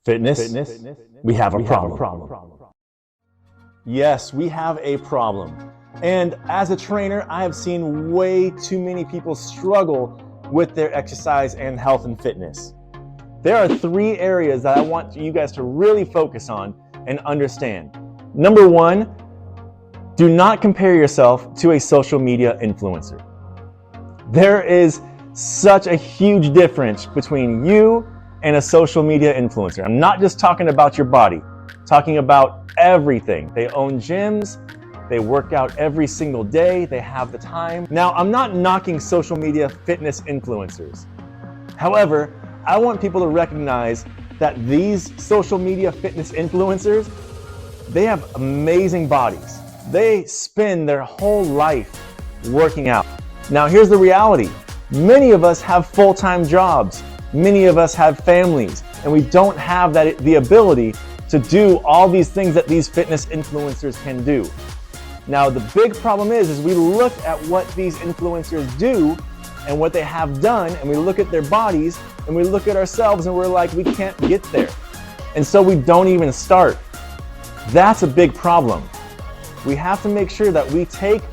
Fitness, we have a problem. Yes, we have a problem. And as a trainer, I have seen way too many people struggle with their exercise and health and fitness. There are 3 areas that I want you guys to really focus on and understand. Number 1, do not compare yourself to a social media influencer. There is such a huge difference between you and a social media influencer. I'm not just talking about your body, I'm talking about everything. They own gyms, they work out every single day, they have the time. Now, I'm not knocking social media fitness influencers. However, I want people to recognize that these social media fitness influencers, they have amazing bodies. They spend their whole life working out. Now, here's the reality. Many of us have full-time jobs. Many of us have families, and we don't have the ability to do all these things that these fitness influencers can do. Now, the big problem is we look at what these influencers do and what they have done, and we look at their bodies, and we look at ourselves, and we're like, we can't get there. And so we don't even start. That's a big problem. We have to make sure that we take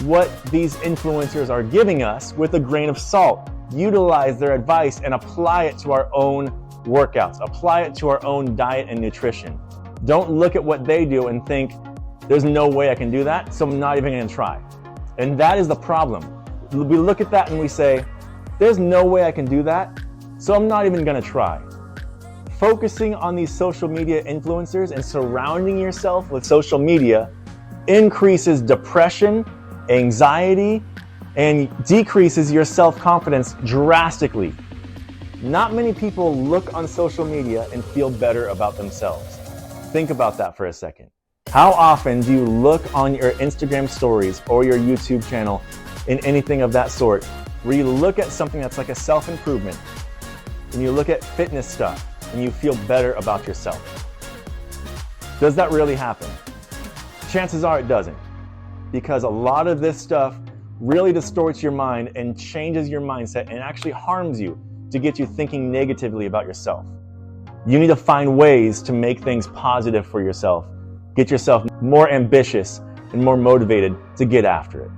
what these influencers are giving us with a grain of salt, utilize their advice and apply it to our own workouts, apply it to our own diet and nutrition. Don't look at what they do and think, there's no way I can do that, so I'm not even gonna try. And that is the problem. We look at that and we say, there's no way I can do that, so I'm not even gonna try. Focusing on these social media influencers and surrounding yourself with social media increases depression, anxiety, and decreases your self-confidence drastically. Not many people look on social media and feel better about themselves. Think about that for a second. How often do you look on your Instagram stories or your YouTube channel in anything of that sort, where you look at something that's like a self-improvement, and you look at fitness stuff, and you feel better about yourself? Does that really happen? Chances are it doesn't, because a lot of this stuff really distorts your mind and changes your mindset and actually harms you to get you thinking negatively about yourself. You need to find ways to make things positive for yourself, get yourself more ambitious and more motivated to get after it.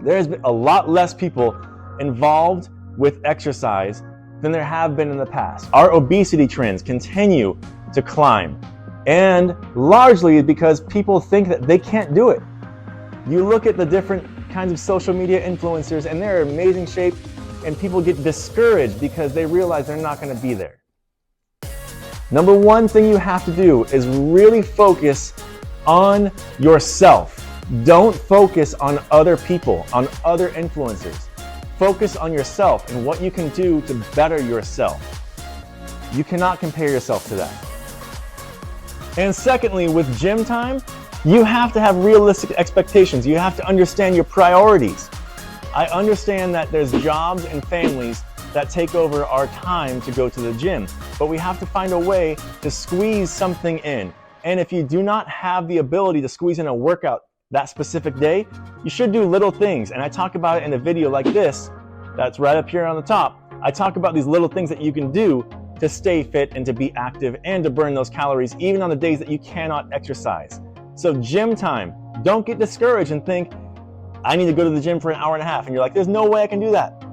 There's been a lot less people involved with exercise than there have been in the past. Our obesity trends continue to climb, and largely because people think that they can't do it. You look at the different kinds of social media influencers and they're in amazing shape, and people get discouraged because they realize they're not going to be there. Number 1 thing you have to do is really focus on yourself. Don't focus on other people, on other influencers. Focus on yourself and what you can do to better yourself. You cannot compare yourself to that. And secondly, with gym time, you have to have realistic expectations. You have to understand your priorities. I understand that there's jobs and families that take over our time to go to the gym, but we have to find a way to squeeze something in. And if you do not have the ability to squeeze in a workout that specific day, you should do little things. And I talk about it in a video like this, that's right up here on the top. I talk about these little things that you can do to stay fit and to be active and to burn those calories even on the days that you cannot exercise. So gym time, don't get discouraged and think, I need to go to the gym for an hour and a half. And you're like, there's no way I can do that.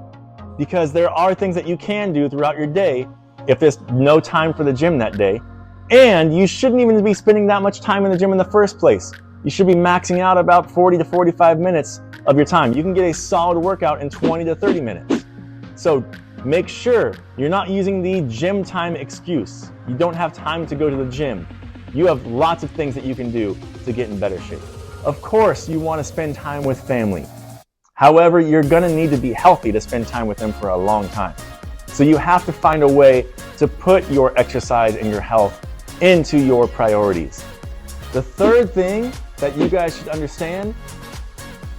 Because there are things that you can do throughout your day if there's no time for the gym that day. And you shouldn't even be spending that much time in the gym in the first place. You should be maxing out about 40 to 45 minutes of your time. You can get a solid workout in 20 to 30 minutes. So make sure you're not using the gym time excuse. You don't have time to go to the gym. You have lots of things that you can do to get in better shape. Of course, you want to spend time with family. However, you're going to need to be healthy to spend time with them for a long time. So you have to find a way to put your exercise and your health into your priorities. The third thing that you guys should understand,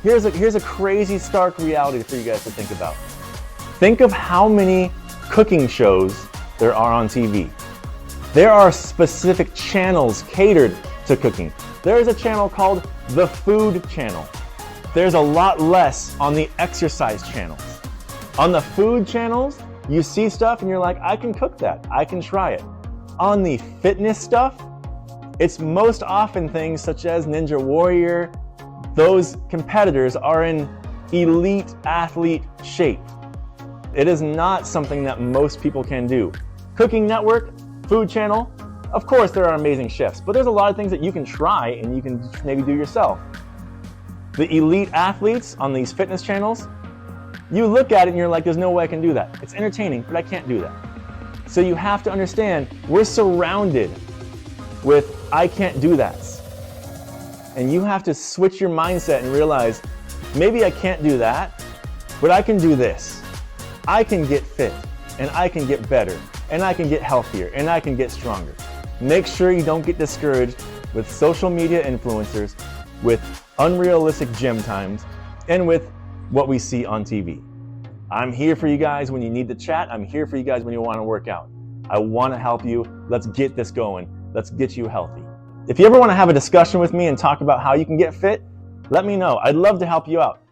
here's a crazy stark reality for you guys to think about. Think of how many cooking shows there are on TV. There are specific channels catered to cooking. There is a channel called the Food Channel. There's a lot less on the exercise channels. On the food channels, you see stuff and you're like, I can cook that, I can try it. On the fitness stuff, it's most often things such as Ninja Warrior. Those competitors are in elite athlete shape. It is not something that most people can do. Cooking Network, Food Channel, of course there are amazing chefs, but there's a lot of things that you can try and you can maybe do yourself. The elite athletes on these fitness channels, you look at it and you're like, there's no way I can do that. It's entertaining, but I can't do that. So you have to understand, we're surrounded with I can't do that. And you have to switch your mindset and realize, maybe I can't do that, but I can do this. I can get fit, and I can get better, and I can get healthier, and I can get stronger. Make sure you don't get discouraged with social media influencers, with unrealistic gym times, and with what we see on TV. I'm here for you guys when you need to chat. I'm here for you guys when you want to work out. I want to help you. Let's get this going. Let's get you healthy. If you ever want to have a discussion with me and talk about how you can get fit, let me know. I'd love to help you out.